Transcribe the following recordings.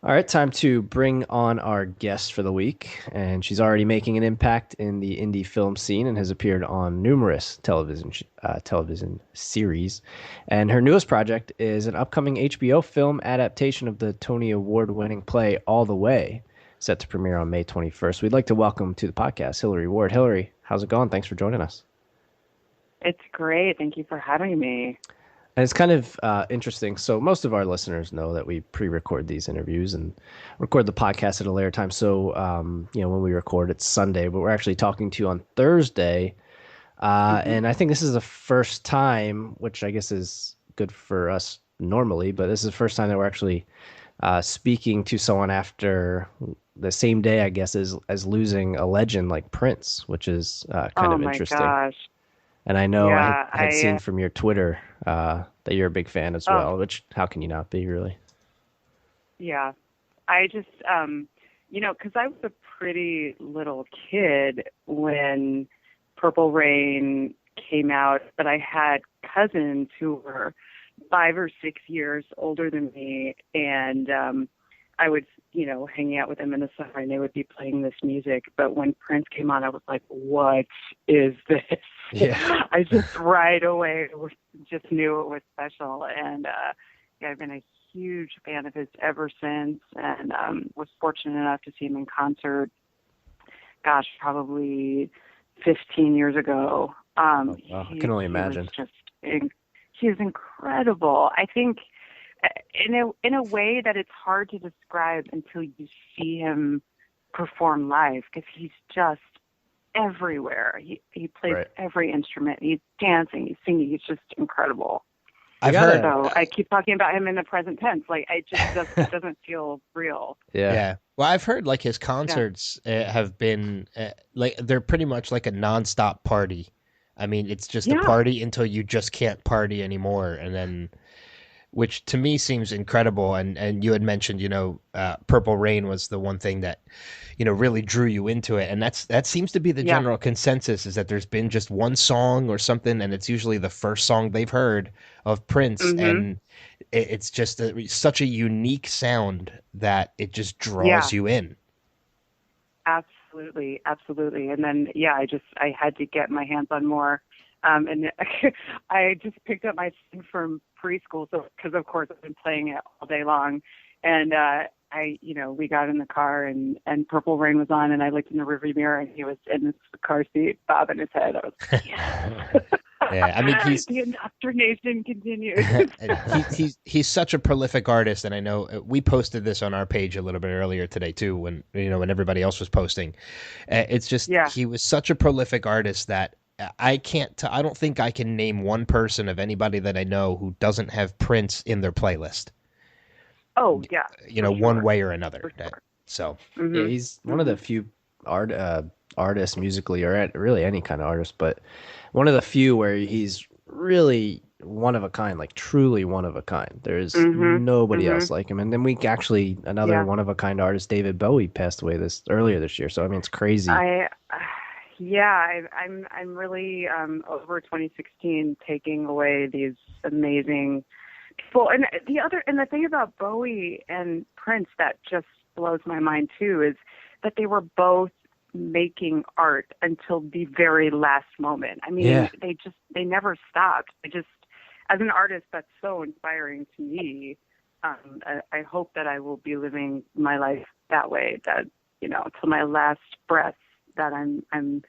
All right, time to bring on our guest for the week. And she's already making an impact in the indie film scene and has appeared on numerous television series. And her newest project is an upcoming HBO film adaptation of the Tony Award winning play All the Way, set to premiere on May 21st. We'd like to welcome to the podcast Hilary Ward. Hilary, how's it going? Thanks for joining us. It's great. Thank you for having me. And it's kind of interesting. So most of our listeners know that we pre-record these interviews and record the podcast at a later time. So when we record, it's Sunday, but we're actually talking to you on Thursday. Hmm. And I think this is the first time, which I guess is good for us normally, but this is the first time that we're actually speaking to someone after the same day, I guess, as losing a legend like Prince, which is kind Oh of my interesting. gosh. And I know I Yeah, had I seen from your Twitter that you're a big fan as oh well, which how can you not be, really? yeah. I just because I was a pretty little kid when Purple Rain came out, but I had cousins who were 5 or 6 years older than me, and I would, hanging out with them in the summer, and they would be playing this music. But when Prince came on, I was like, "What is this?" Yeah. I just right away just knew it was special, and yeah, I've been a huge fan of his ever since, and was fortunate enough to see him in concert. Gosh, probably 15 years ago. Oh, wow. I can only He was imagine. just he is incredible. I think in a way that it's hard to describe until you see him perform live because he's just everywhere. He plays Right. every instrument. He's dancing. He's singing. He's just incredible. I I've gotta, heard, So I keep talking about him in the present tense. Like it doesn't feel real. yeah, yeah. Well, I've heard like his Yeah. concerts have been like they're pretty much like a nonstop party. I mean, it's just a Yeah. party until you just can't party anymore, and then which to me seems incredible. And you had mentioned, Purple Rain was the one thing that, really drew you into it, and that seems to be the Yeah. general consensus is that there's been just one song or something, and it's usually the first song they've heard of Prince, Mhm. and it's just such a unique sound that it just draws Yeah. you in. Absolutely, absolutely. And then, yeah, I had to get my hands on more. And I just picked up my son from preschool, so because of course I've been playing it all day long. And we got in the car and Purple Rain was on, and I looked in the rearview mirror, and he was in his car seat, bobbing his head. I was like, Yeah, I mean yes, he's the indoctrination continues. he's such a prolific artist, and I know we posted this on our page a little bit earlier today too, when when everybody else was posting. It's just Yeah. he was such a prolific artist that I don't think I can name one person of anybody that I know who doesn't have Prince in their playlist. Oh, yeah, for One sure, way or another. for sure. So yeah. Mhm. He's one of the Mhm. few art artists musically, or really any kind of artist, but one of the few where he's really one of a kind, like truly one of a kind. There's Mhm. nobody else Mhm. like him. And then we actually another Yeah. one of a kind artist, David Bowie, passed away this earlier this year. So I mean, it's crazy. I yeah, I'm really over 2016 taking away these amazing people. And the thing about Bowie and Prince that just blows my mind too is that they were both making art until the very last moment. I mean, Yeah. they never stopped. I just as an artist that's so inspiring to me. I hope that I will be living my life that way, that till my last breath, that I'm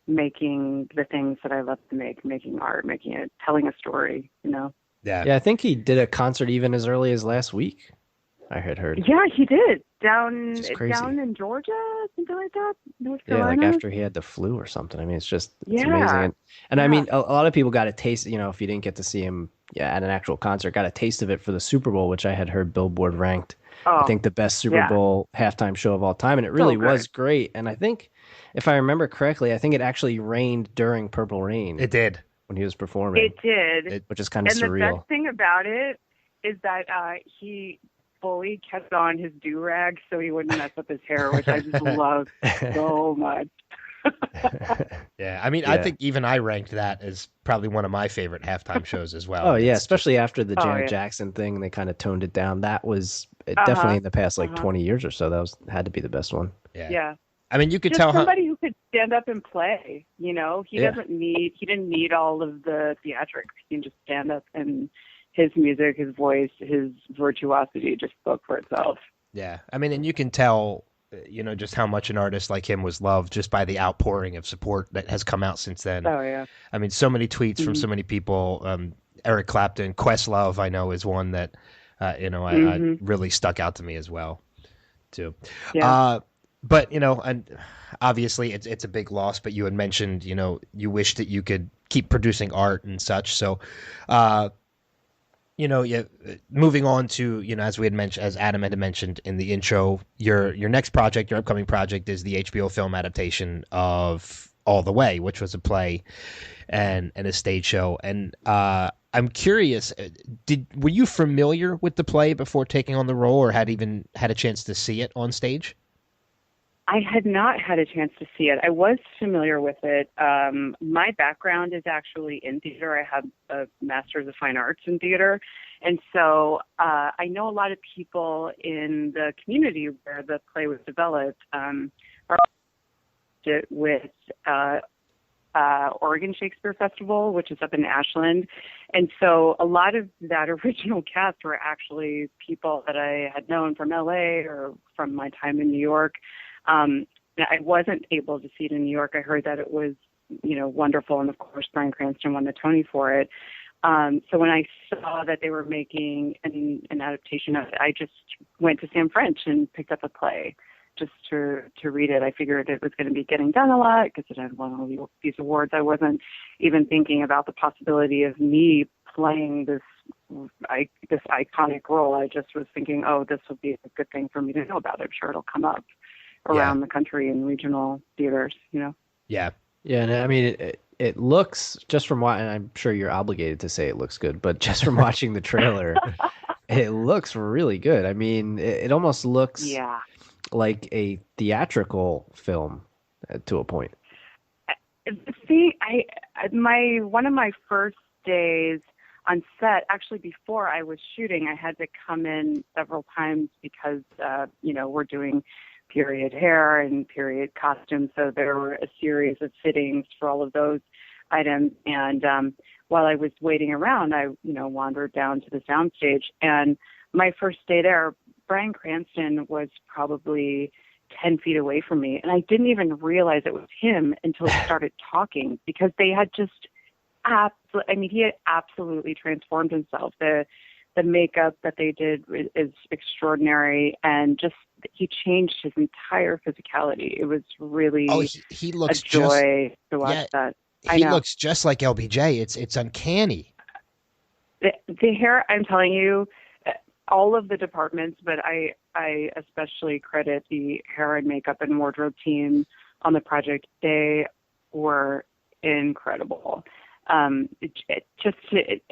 making the things that I love to make, making art, making it, telling a story. yeah, Yeah, I think he did a concert even as early as last week. I had heard, Yeah, he did which down is down crazy. in Georgia, something like that, North Yeah, like Carolina. after he had the flu or something. I mean, it's amazing. Yeah, And I yeah. mean, a lot of people got a taste, if you didn't get to see him, yeah, at an actual concert, got a taste of it for the Super Bowl, which I had heard Billboard ranked, I Oh, think, the best Super yeah. Bowl halftime show of all time. And it So really was good. great. And I think, if I remember correctly, I think it actually rained during Purple Rain it did. when he was performing, It did. It which is kind of And the best surreal. thing about it is that he fully kept on his do rag so he wouldn't mess up his hair, which I just love so much. Yeah, I mean, I Yeah. think even I ranked that as probably one of my favorite halftime shows as well. Oh And yeah, it's just, especially after the Oh Janet yeah. Jackson thing, they kind of toned it down. That was Uh definitely huh. in the past Uh like huh. 20 years or so. That was had to be the best one. yeah. Yeah. I mean, you could Just tell how, somebody who could stand up and play. Yeah. He didn't need all of the theatrics. He can just stand up, and his music, his voice, his virtuosity just spoke for itself. yeah. I mean, and you can tell, just how much an artist like him was loved just by the outpouring of support that has come out since then. Oh yeah. I mean, so many tweets from Mhm. so many people. Eric Clapton, Questlove, I know is one that, I Mhm. really stuck out to me as well, too. Yeah. Uh, but and obviously it's a big loss. But you had mentioned, you wish that you could keep producing art and such. So, uh, yeah, moving on to, as we had mentioned, as Adam had mentioned in the intro, your next project, your upcoming project, is the HBO film adaptation of All the Way, which was a play and a stage show. And I'm curious, were you familiar with the play before taking on the role, or had even had a chance to see it on stage? I had not had a chance to see it. I was familiar with it. My background is actually in theater. I have a master's of fine arts in theater. And so I know a lot of people in the community where the play was developed are it with Oregon Shakespeare Festival, which is up in Ashland. And so a lot of that original cast were actually people that I had known from LA or from my time in New York. I wasn't able to see it in New York. I heard that it was, wonderful. And of course, Bryan Cranston won the Tony for it. So when I saw that they were making an adaptation of it, I just went to Sam French and picked up a play just to read it. I figured it was going to be getting done a lot because it had won all these awards. I wasn't even thinking about the possibility of me playing this iconic role. I just was thinking, oh, this will be a good thing for me to know about. I'm sure it'll come up Yeah, around the country in regional theaters. yeah, Yeah, and I mean it looks just from what, and I'm sure you're obligated to say it looks good, but just from watching the trailer, it looks really good. I mean, it almost looks Yeah. like a theatrical film to a point. See, one of my first days on set, actually before I was shooting, I had to come in several times because we're doing period hair and period costumes, so there were a series of fittings for all of those items. And while I was waiting around, I wandered down to the soundstage, and my first day there, Bryan Cranston was probably 10 feet away from me. And I didn't even realize it was him until he started talking because they had just, he had absolutely transformed himself. The makeup that they did is extraordinary. And just, he changed his entire physicality. It was oh, really he a looks just, joy to watch yeah, that. I he know. looks just like LBJ. It's uncanny. The hair, I'm telling you, all of the departments, but I especially credit the hair and makeup and wardrobe team on the project. They were incredible.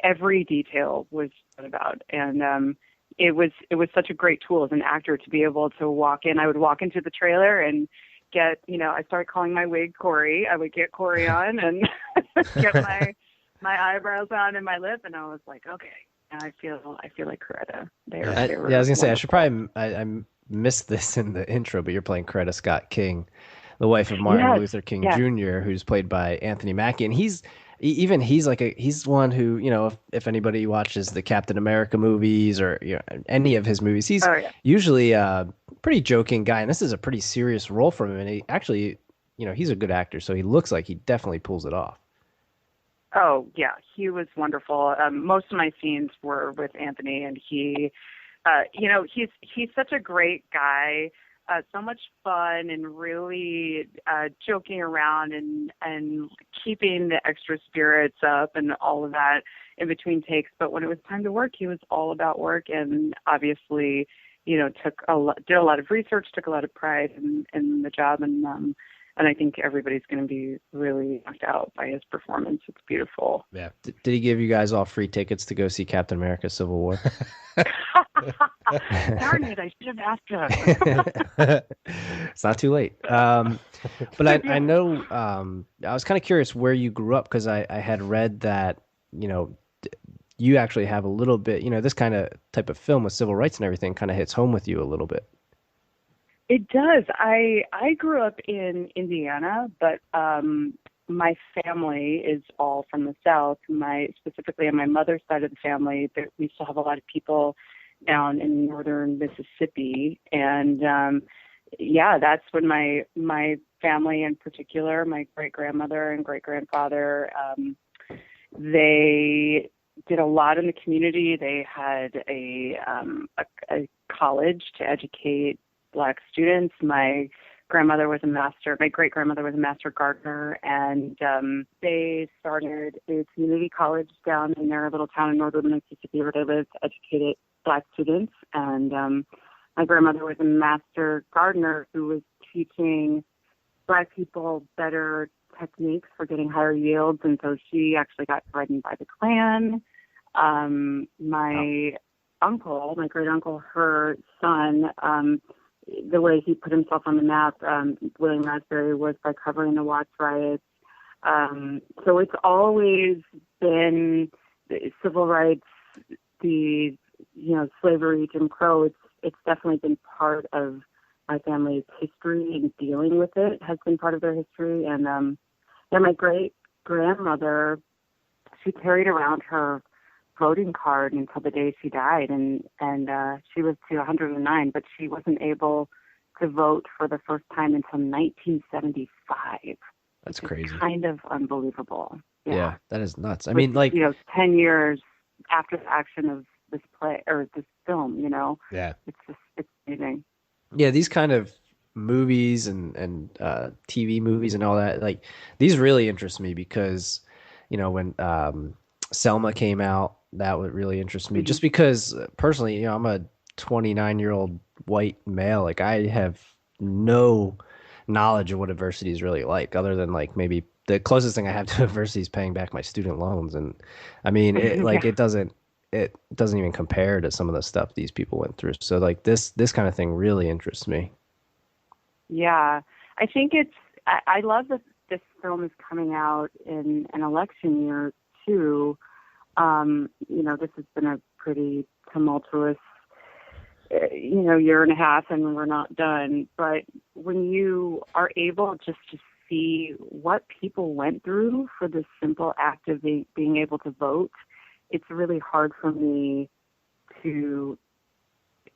Every detail was thought about, and it was such a great tool as an actor to be able to walk in. I would walk into the trailer and get, I started calling my wig Corey. I would get Corey on and get my eyebrows on and my lip, and I was like, okay. And I feel like Coretta. They Yeah. were Yeah, I was gonna say I should wonderful. probably I missed this in the intro, but you're playing Coretta Scott King, the wife of Martin Yes, Luther King yes. Jr., who's played by Anthony Mackie, and he's one who, if anybody watches the Captain America movies or any of his movies, he's Oh yeah. usually a pretty joking guy, and this is a pretty serious role for him, and he actually, he's a good actor, so he looks like he definitely pulls it off. Oh yeah, he was wonderful. Most of my scenes were with Anthony, and he's such a great guy. So much fun and really joking around and keeping the extra spirits up and all of that in between takes. But when it was time to work, he was all about work, and obviously, did a lot of research, took a lot of pride in the job, and and I think everybody's going to be really knocked out by his performance. It's beautiful. Yeah. Did he give you guys all free tickets to go see Captain America: Civil War? Darn it! I should have asked him. It's not too late. But I know I was kind of curious where you grew up because I had read that you actually have a little bit, this kind of type of film with civil rights and everything kind of hits home with you a little bit. It does. I grew up in Indiana, but my family is all from the South. Specifically on my mother's side of the family, we still have a lot of people down in northern Mississippi, and that's when my family in particular, my great grandmother and great grandfather, they did a lot in the community. They had a college to educate Black students. My great grandmother was a master gardener, and they started a community college down in their little town in northern Mississippi where they lived to educate Black students. And my grandmother was a master gardener who was teaching Black people better techniques for getting higher yields, and so she actually got threatened by the Klan. My uncle, my great uncle, her son, the way he put himself on the map, William Raspberry, was by covering the Watts riots. So it's always been the civil rights, slavery, Jim Crow. It's definitely been part of my family's history, and dealing with it has been part of their history. And my great grandmother, she carried around her voting card until the day she died, and she was to 109, but she wasn't able to vote for the first time until 1975. That's crazy. Kind of unbelievable. Yeah, that is nuts. I Which, mean, like 10 years after the action of this play or this film, Yeah. It's amazing. Yeah, these kind of movies and TV movies and all that, like these really interest me because, when Selma came out, that would really interest me. Mm-hmm. Just because personally, I'm a 29-year-old white male. Like I have no knowledge of what adversity is really like, other than like maybe the closest thing I have to adversity is paying back my student loans. And I mean, it doesn't even compare to some of the stuff these people went through. So like this kind of thing really interests me. Yeah, I think I love that this film is coming out in an election year too. This has been a pretty tumultuous, year and a half, and we're not done. But when you are able just to see what people went through for the simple act of being able to vote, it's really hard for me to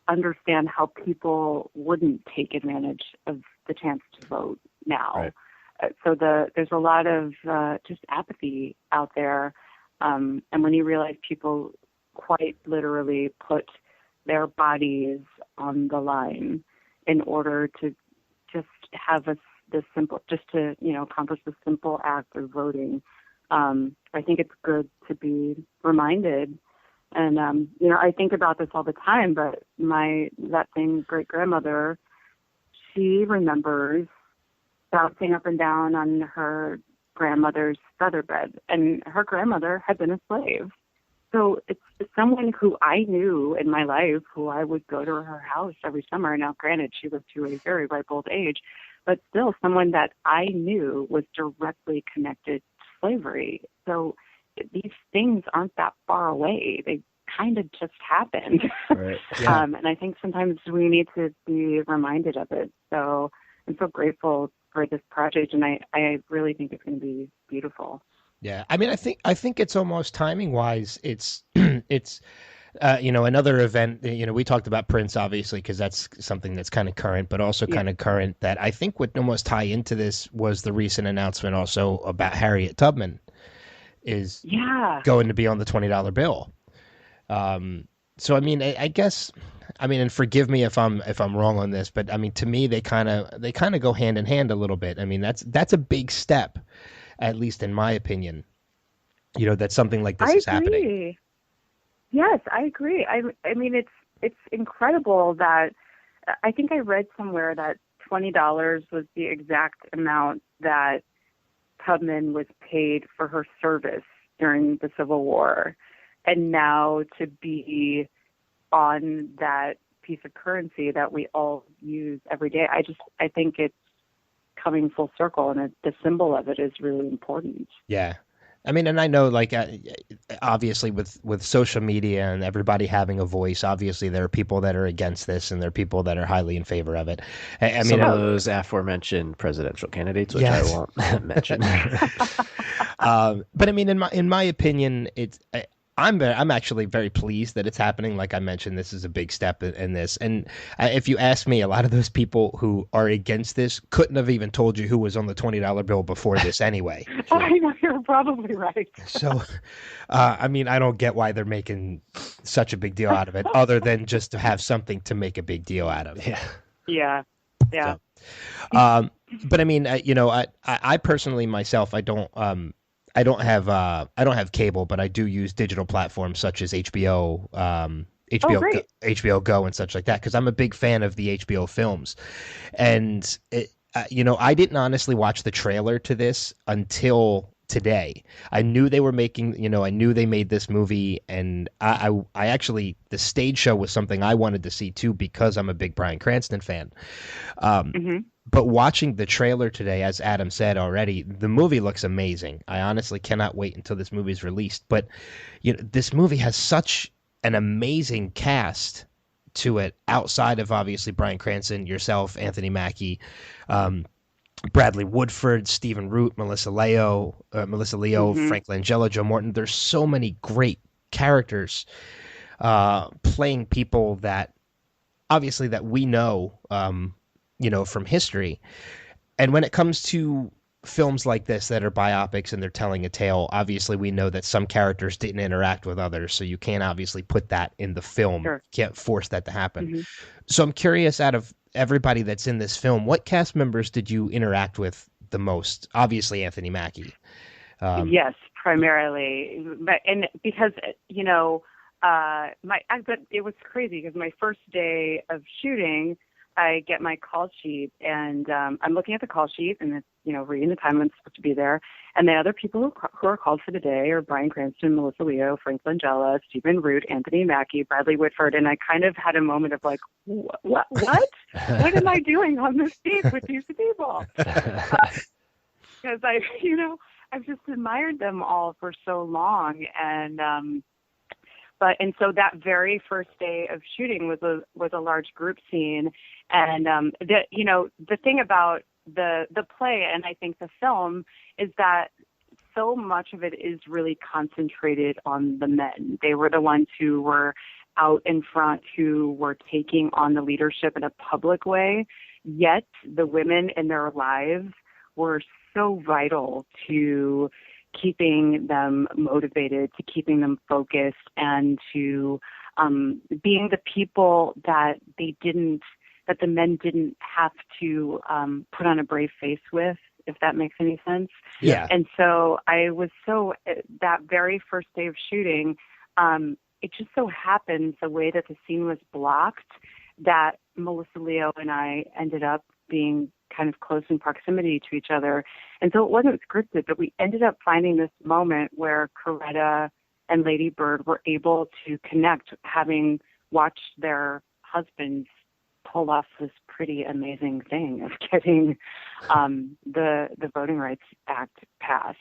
understand how people wouldn't take advantage of the chance to vote now. Right. So there's a lot of just apathy out there. And when you realize people quite literally put their bodies on the line in order to just have accomplish the simple act of voting, I think it's good to be reminded. And, I think about this all the time, but that same great grandmother, she remembers bouncing up and down on her grandmother's featherbed, and her grandmother had been a slave. So it's someone who I knew in my life, who I would go to her house every summer. Now, granted, she lived to a very ripe old age, but still someone that I knew was directly connected to slavery. So these things aren't that far away. They kind of just happened. Right. Yeah. And I think sometimes we need to be reminded of it. So I'm so grateful for this project, and I really think it's going to be beautiful. Yeah, I mean, I think it's almost timing wise. It's another event. We talked about Prince obviously because that's something that's kind of current, but also kind of current that I think would almost tie into this was the recent announcement also about Harriet Tubman is going to be on the $20 bill. So I mean, I guess. I mean, and forgive me if I'm wrong on this, but I mean, to me, they kind of go hand in hand a little bit. I mean, that's a big step, at least in my opinion. That something like this is happening. Yes, I agree. I mean, it's incredible that I think I read somewhere that $20 was the exact amount that Tubman was paid for her service during the Civil War. And now to be on that piece of currency that we all use every day, I think it's coming full circle, and the symbol of it is really important. Yeah. I mean, and I know, like, obviously, with social media and everybody having a voice, obviously there are people that are against this, and there are people that are highly in favor of it. I mean, some of those aforementioned presidential candidates, which I won't mention. But I mean, in my opinion, I'm actually very pleased that it's happening. Like I mentioned, this is a big step in this. And if you ask me, a lot of those people who are against this couldn't have even told you who was on the $20 bill before this anyway. I know, you're probably right. So, I mean, I don't get why they're making such a big deal out of it, other than just to have something to make a big deal out of. Yeah. So, but I mean, I personally myself, I don't have cable, but I do use digital platforms such as HBO, HBO Go, and such like that, because I'm a big fan of the HBO films. And I didn't honestly watch the trailer to this until today. I knew they were making, I knew they made this movie, and I actually, the stage show was something I wanted to see too, because I'm a big Bryan Cranston fan. But watching the trailer today, as Adam said already, the movie looks amazing. I honestly cannot wait until this movie's released. But this movie has such an amazing cast to it, outside of obviously Bryan Cranston, yourself, Anthony Mackie, Bradley Woodford, Stephen Root, Melissa Leo, Frank Langella, Joe Morton. There's so many great characters playing people that obviously that we know. From history. And when it comes to films like this that are biopics and they're telling a tale, obviously we know that some characters didn't interact with others, so you can't obviously put that in the film. Sure. Can't force that to happen. So I'm curious, out of everybody that's in this film, what cast members did you interact with the most? Obviously Anthony Mackie. Yes, primarily. But because but it was crazy, because my first day of shooting, I get my call sheet, and I'm looking at the call sheet, and it's, reading the time I'm supposed to be there. And the other people who are called for the day are Bryan Cranston, Melissa Leo, Frank Langella, Stephen Root, Anthony Mackie, Bradley Whitford. And I kind of had a moment of like, what? What am I doing on this stage with these people? Because I've just admired them all for so long. And so that very first day of shooting was a large group scene. And the thing about the play, and I think the film, is that so much of it is really concentrated on the men. They were the ones who were out in front, who were taking on the leadership in a public way. Yet the women in their lives were so vital to keeping them motivated, to keeping them focused, and to being the people that the men didn't have to put on a brave face with, if that makes any sense. Yeah. And so that very first day of shooting, it just so happens, the way that the scene was blocked, that Melissa Leo and I ended up being kind of close in proximity to each other. And so it wasn't scripted, but we ended up finding this moment where Coretta and Lady Bird were able to connect, having watched their husbands pull off this pretty amazing thing of getting the Voting Rights Act passed.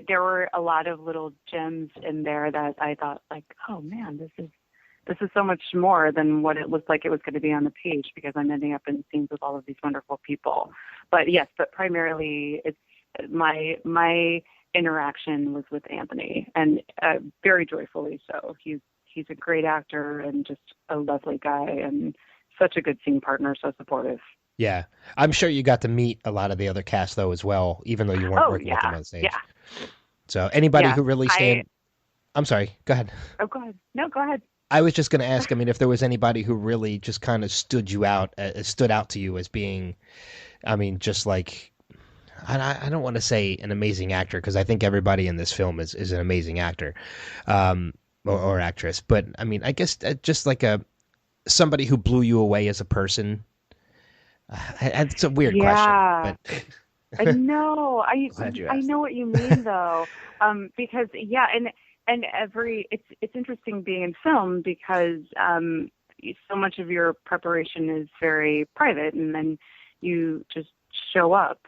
There were a lot of little gems in there that I thought, like, oh man, this is so much more than what it looked like it was going to be on the page, because I'm ending up in scenes with all of these wonderful people. But yes, primarily it's my interaction was with Anthony, and very joyfully so. He's a great actor and just a lovely guy, and such a good scene partner, so supportive. Yeah. I'm sure you got to meet a lot of the other cast, though, as well, even though you weren't working with them on stage. Yeah. So anybody who really I'm sorry, go ahead. Oh, go ahead. No, go ahead. I was just going to ask, I mean, if there was anybody who really just kind of stood out to you as being, I mean, just like, I don't want to say an amazing actor, because I think everybody in this film is an amazing actor or actress. But I mean, I guess just like somebody who blew you away as a person? It's a weird question, Yeah. but No, I Glad you I asked. know what you mean though. Because yeah, and it's interesting being in film because so much of your preparation is very private, and then you just show up.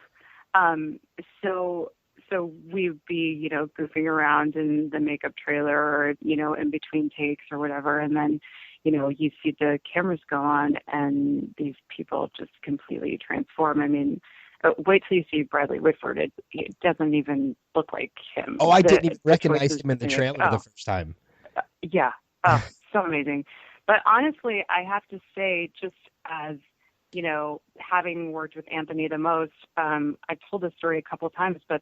Um, so so we'd be, goofing around in the makeup trailer or, in between takes or whatever, and then, you see the cameras go on and these people just completely transform. I mean, wait till you see Bradley Whitford. It doesn't even look like him. oh, I didn't even The recognize choices him in the they make. trailer the Oh, first time. yeah. Oh, so amazing. But honestly, I have to say, just as, having worked with Anthony the most, I've told this story a couple of times, but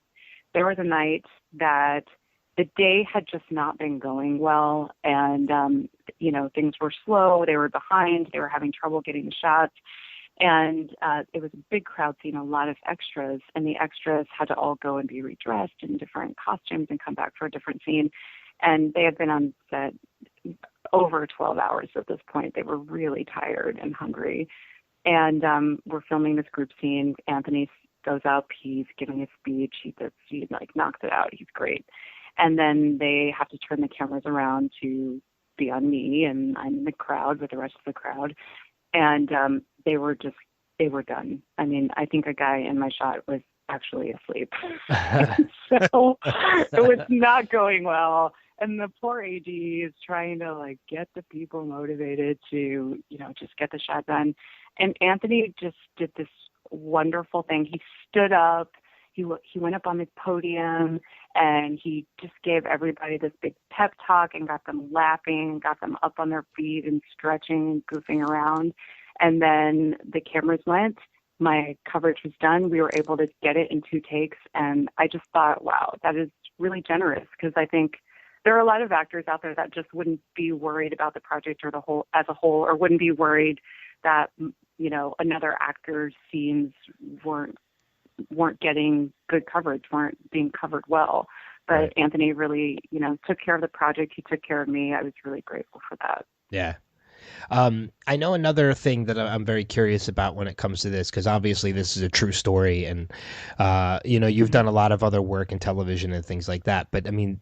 there was a night that the day had just not been going well. And, things were slow. They were behind. They were having trouble getting the shots. And it was a big crowd scene, a lot of extras, and the extras had to all go and be redressed in different costumes and come back for a different scene. And they had been on set over 12 hours at this point. They were really tired and hungry. And we're filming this group scene. Anthony goes up. He's giving a speech. He like knocks it out. He's great. And then they have to turn the cameras around to be on me, and I'm in the crowd with the rest of the crowd. And they were done. I mean, I think a guy in my shot was actually asleep. So it was not going well. And the poor AD is trying to like get the people motivated to, just get the shot done. And Anthony just did this wonderful thing. He stood up, he went up on the podium, and he just gave everybody this big pep talk and got them laughing, got them up on their feet and stretching and goofing around. And then the cameras went. My coverage was done. We were able to get it in 2 takes. And I just thought, wow, that is really generous, because I think there are a lot of actors out there that just wouldn't be worried about the project or the whole as a whole, or wouldn't be worried that, another actor's scenes weren't getting good coverage, weren't being covered well. But Right. Anthony really, took care of the project. He took care of me. I was really grateful for that. Yeah. I know another thing that I'm very curious about when it comes to this, because obviously this is a true story, and you've done a lot of other work in television and things like that. But I mean,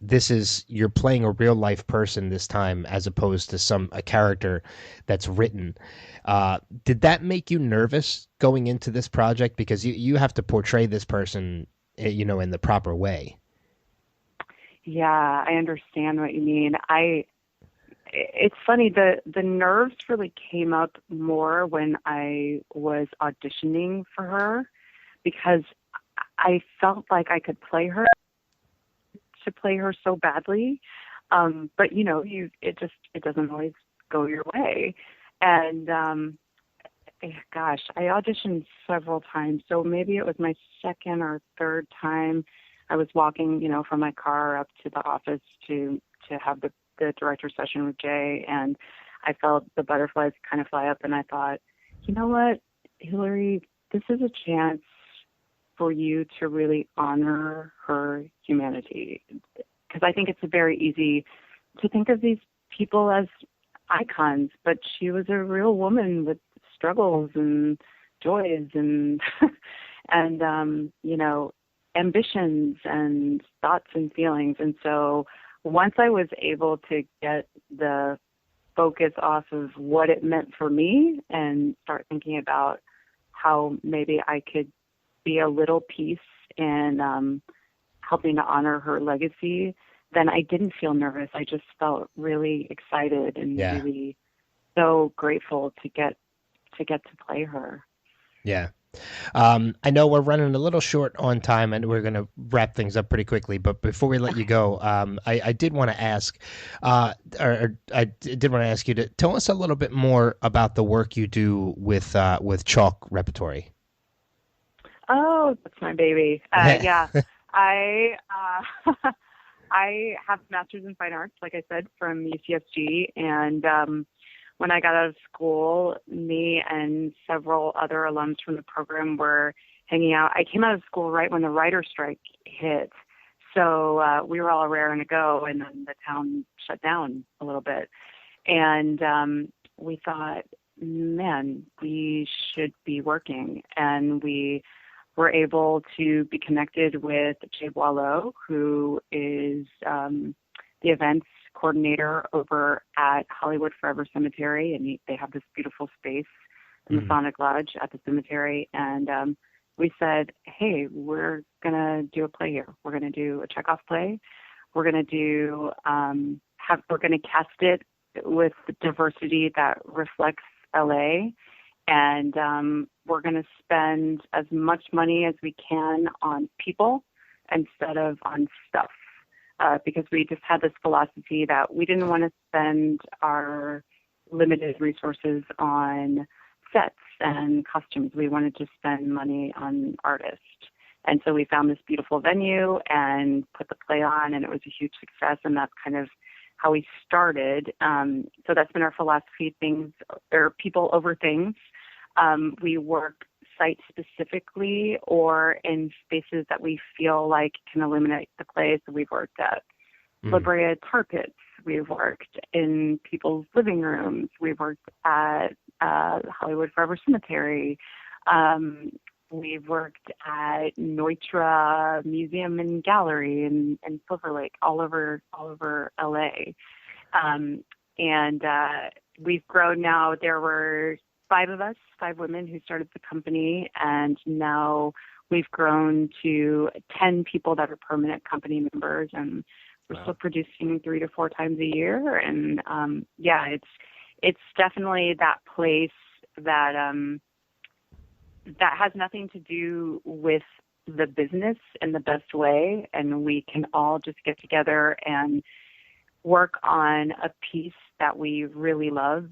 you're playing a real life person this time, as opposed to a character that's written. Did that make you nervous going into this project, because you have to portray this person, in the proper way? Yeah, I understand what you mean. It's funny, the nerves really came up more when I was auditioning for her, because I felt like I could play her so badly. But it doesn't always go your way. And gosh, I auditioned several times. So maybe it was my second or third time. I was walking, from my car up to the office to have the director session with Jay, and I felt the butterflies kind of fly up, and I thought, you know what, Hilary, this is a chance for you to really honor her humanity. Because I think it's very easy to think of these people as icons, but she was a real woman with struggles and joys and and ambitions and thoughts and feelings. And so once I was able to get the focus off of what it meant for me and start thinking about how maybe I could be a little piece in helping to honor her legacy, then I didn't feel nervous. I just felt really excited and Yeah. really so grateful to get to play her. Yeah. I know we're running a little short on time, and we're going to wrap things up pretty quickly. But before we let you go, I did want to ask, I did want to ask you to tell us a little bit more about the work you do with Chalk Repertory. Oh, that's my baby. Yeah, I I have a master's in fine arts, like I said, from UCSG, and when I got out of school, me and several other alums from the program were hanging out. I came out of school right when the writer's strike hit, so we were all raring to go, and then the town shut down a little bit. And we thought, man, we should be working. And we were able to be connected with Jay Boileau, who is the events coordinator over at Hollywood Forever Cemetery. And they have this beautiful space, the Masonic Lodge at the cemetery. And we said, hey, we're going to do a play here. We're going to do a Chekhov play. We're going to do, we're going to cast it with the diversity that reflects LA. And we're going to spend as much money as we can on people instead of on stuff. Because we just had this philosophy that we didn't want to spend our limited resources on sets and costumes. We wanted to spend money on artists. And so we found this beautiful venue and put the play on, and it was a huge success. And that's kind of how we started. So that's been our philosophy, people over things. We work site specifically or in spaces that we feel like can illuminate the play. So we've worked at La Brea Tar Pits. We've worked in people's living rooms. We've worked at Hollywood Forever Cemetery. We've worked at Neutra Museum and Gallery in Silver Lake, all over LA. We've grown now. There were 5 of us, 5 women who started the company, and now we've grown to 10 people that are permanent company members, and we're still producing 3 to 4 times a year. And it's definitely that place that that has nothing to do with the business in the best way, and we can all just get together and work on a piece that we really love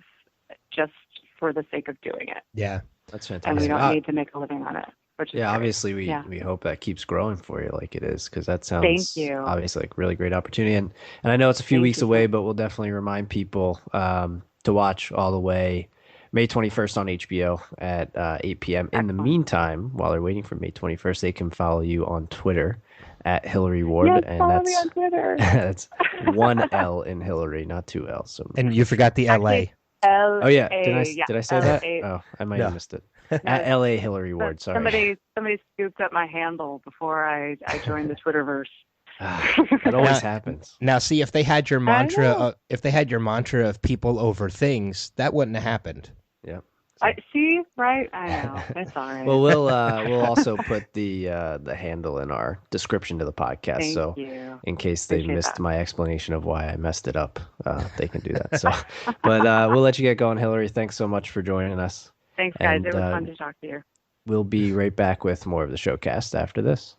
just for the sake of doing it. Yeah, that's fantastic. And we don't need to make a living on it. Which is great. Obviously we hope that keeps growing for you like it is, because that sounds obviously like a really great opportunity. And I know it's a few weeks away, but we'll definitely remind people to watch all the way May 21st on HBO at 8 p.m. In the meantime, while they're waiting for May 21st, they can follow you on Twitter at Hilary Ward. Yes, and follow me on Twitter. That's 1 L in Hillary, not 2 L's. So and you forgot the LA. Oh yeah, did I say that? Oh, I might have missed it. At LA Hilary Ward. Sorry. Somebody scooped up my handle before I joined the Twitterverse. That always happens. Now, see, if they had your mantra, of people over things, that wouldn't have happened. Yeah. I see, right? I know. That's all right. Well, we'll also put the handle in our description to the podcast. Thank you. In case they missed my explanation of why I messed it up, they can do that. So, but we'll let you get going, Hilary. Thanks so much for joining us. Thanks, guys. It was fun to talk to you. We'll be right back with more of the showcast after this.